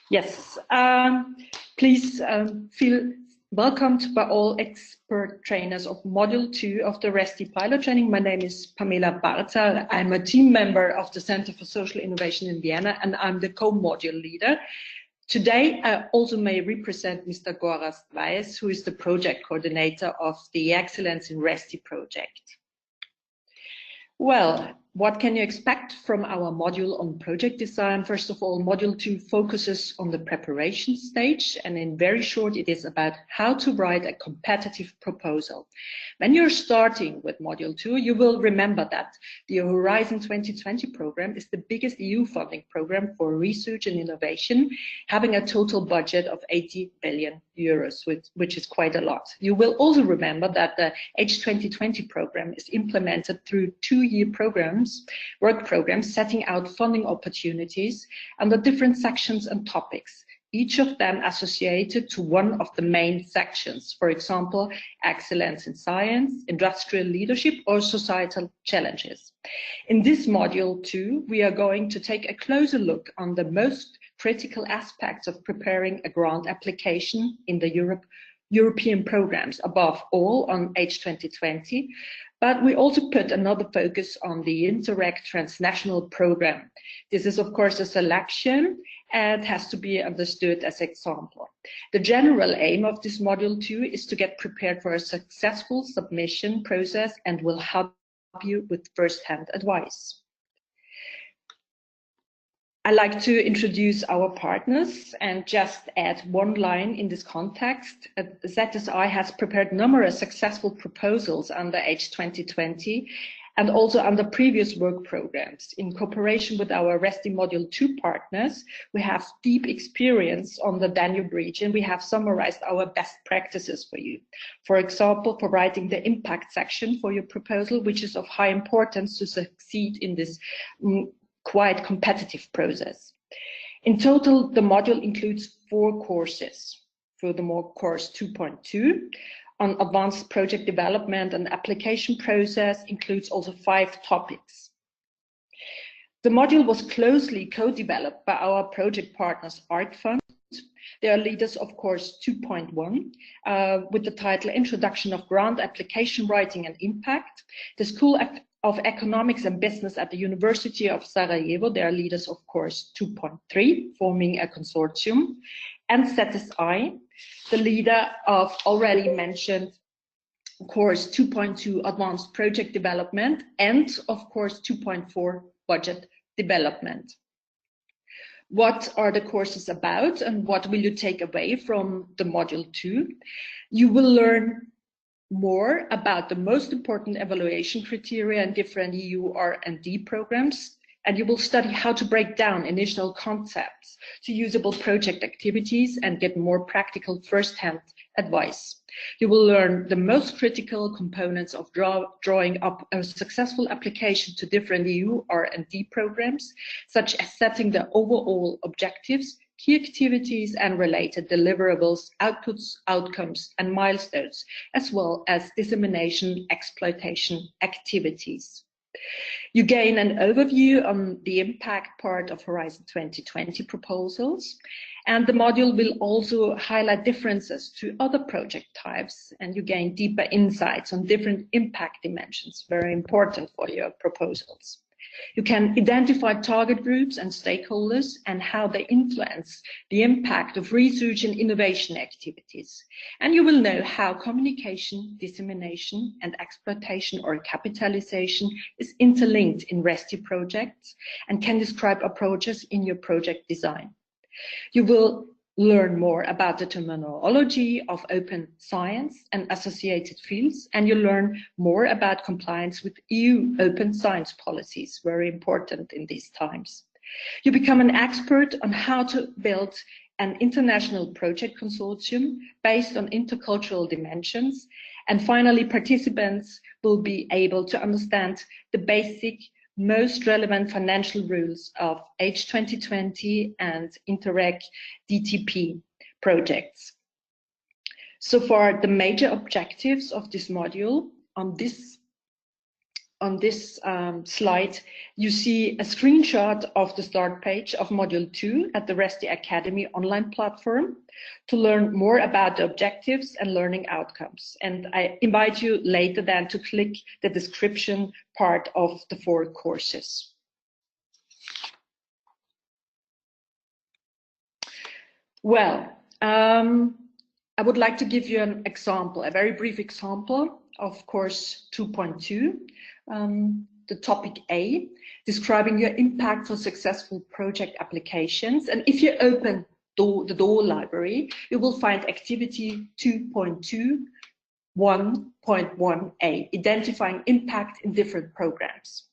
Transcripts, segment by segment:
Yes, please feel welcomed by all expert trainers of Module 2 of the ReSTI pilot training. My name is Pamela BARTAR. I'm a team member of the Center for Social Innovation in Vienna, and I'm the co-module leader. Today, I also may represent Mr. Gorazd Weiss, who is the project coordinator of the Excellence-in-ReSTI project. Well, what can you expect from our module on project design? First of all, Module 2 focuses on the preparation stage, and in very short, it is about how to write a competitive proposal. When you're starting with Module 2, you will remember that the Horizon 2020 program is the biggest EU funding program for research and innovation, having a total budget of 80 billion euros, which is quite a lot. You will also remember that the H2020 program is implemented through two-year work programs, setting out funding opportunities under different sections and topics, each of them associated to one of the main sections, for example, excellence in science, industrial leadership, or societal challenges. In this module 2, we are going to take a closer look on the most critical aspects of preparing a grant application in the European programs, above all on H2020, but we also put another focus on the Interreg transnational program. This is, of course, a selection and has to be understood as example. The general aim of this module 2 is to get prepared for a successful submission process and will help you with first-hand advice. I like to introduce our partners and just add one line in this context. ZSI has prepared numerous successful proposals under H2020 and also under previous work programs. In cooperation with our ReSTI Module 2 partners, we have deep experience on the Danube region. We have summarized our best practices for you. For example, for writing the impact section for your proposal, which is of high importance to succeed in this quite competitive process. In total, the module includes 4 courses. Furthermore, course 2.2 on advanced project development and application process includes also 5 topics. The module was closely co-developed by our project partners Art Fund. They are leaders of course 2.1 with the title Introduction of Grant Application Writing and Impact. The School of Economics and Business at the University of Sarajevo, they are leaders of course 2.3, forming a consortium, and ZSI, the leader of already mentioned course 2.2 Advanced Project Development, and of course 2.4 Budget Development. What are the courses about and what will you take away from the module 2? You will learn more about the most important evaluation criteria in different EU R&D programs, and you will study how to break down initial concepts to usable project activities and get more practical first-hand advice. You will learn the most critical components of drawing up a successful application to different EU R&D programs, such as setting the overall objectives, key activities and related deliverables, outputs, outcomes, and milestones, as well as dissemination exploitation activities. You gain an overview on the impact part of Horizon 2020 proposals, and the module will also highlight differences to other project types, and you gain deeper insights on different impact dimensions, very important for your proposals. You can identify target groups and stakeholders and how they influence the impact of research and innovation activities. And you will know how communication, dissemination, and exploitation or capitalization is interlinked in ReSTI projects and can describe approaches in your project design. You will learn more about the terminology of open science and associated fields, and you learn more about compliance with EU open science policies, very important in these times. You become an expert on how to build an international project consortium based on intercultural dimensions, and finally participants will be able to understand the basic most relevant financial rules of H2020 and Interreg DTP projects. So far, the major objectives of this module on this on this slide, you see a screenshot of the start page of Module 2 at the ReSTI Academy online platform to learn more about the objectives and learning outcomes. And I invite you later then to click the description part of the 4 courses. Well, I would like to give you an example, a very brief example of course 2.2, the topic A, describing your impact for successful project applications. And if you open the DOOR library, you will find activity 2.2.1.1a, identifying impact in different programs.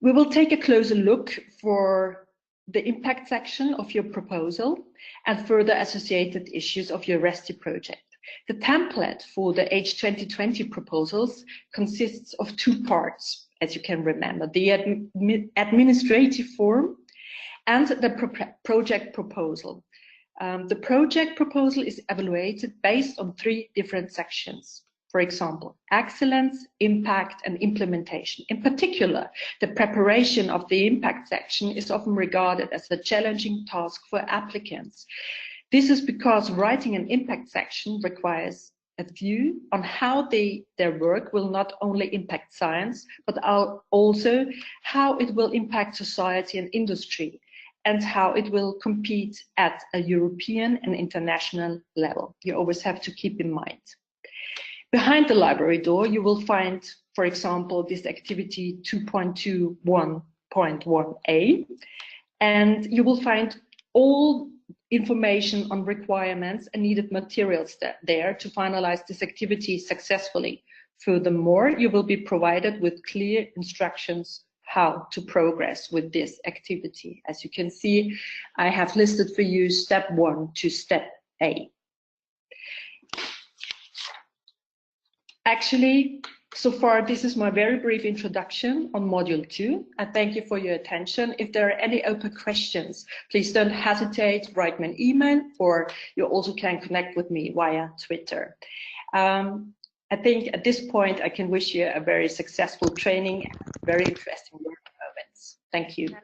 We will take a closer look for the impact section of your proposal and further associated issues of your ReSTI project. The template for the H2020 proposals consists of 2 parts, as you can remember, the administrative form and the project proposal. The project proposal is evaluated based on 3 different sections. For example, excellence, impact, and implementation. In particular, the preparation of the impact section is often regarded as a challenging task for applicants. This is because writing an impact section requires a view on how their work will not only impact science, but also how it will impact society and industry, and how it will compete at a European and international level. You always have to keep in mind. Behind the library door, you will find, for example, this activity 2.21.1a, and you will find all information on requirements and needed materials there to finalize this activity successfully. Furthermore, you will be provided with clear instructions how to progress with this activity. As you can see, I have listed for you step 1 to step A. Actually, so far, this is my very brief introduction on Module 2. I thank you for your attention. If there are any open questions, please don't hesitate, write me an email, or you also can connect with me via Twitter. I think at this point, I can wish you a very successful training and very interesting learning moments. Thank you.